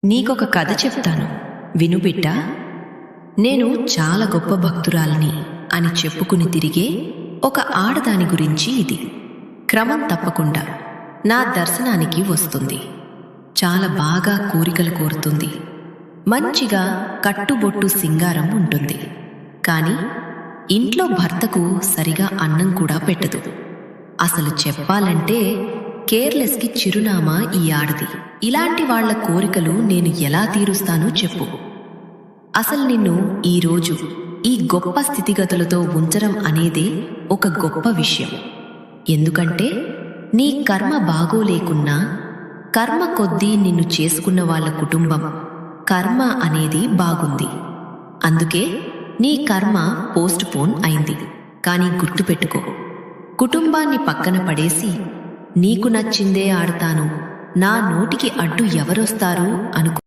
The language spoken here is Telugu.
నీకొక కథ చెప్తాను, విను బిడ్డా. నేను చాలా గొప్ప భక్తురాలిని అని చెప్పుకుని తిరిగే ఒక ఆడదాని గురించి ఇది. క్రమం తప్పకుండా నా దర్శనానికి వస్తుంది. చాలా బాగా కోరికలు కోరుతుంది. మంచిగా కట్టుబొట్టు సింగారం ఉంటుంది. కాని ఇంట్లో భర్తకు సరిగా అన్నం కూడా పెట్టదు. అసలు చెప్పాలంటే కేర్లెస్కి చిరునామా ఈ ఆడది. ఇలాంటి వాళ్ల కోరికలు నేను ఎలా తీరుస్తానో చెప్పు. అసలు నిన్ను ఈరోజు ఈ గొప్ప స్థితిగతులతో ఉంచడం అనేదే ఒక గొప్ప విషయం. ఎందుకంటే నీ కర్మ బాగోలేకున్నా కర్మ కొద్దీ నిన్ను చేసుకున్న వాళ్ళ కుటుంబం కర్మ అనేది బాగుంది. అందుకే నీ కర్మ పోస్ట్ పోన్ అయింది. కానీ గుర్తుపెట్టుకో, కుటుంబాన్ని పక్కన పడేసి నీకు నచ్చిందే ఆడతాను, నా నోటికి అడ్డు ఎవరొస్తారు అనుకో.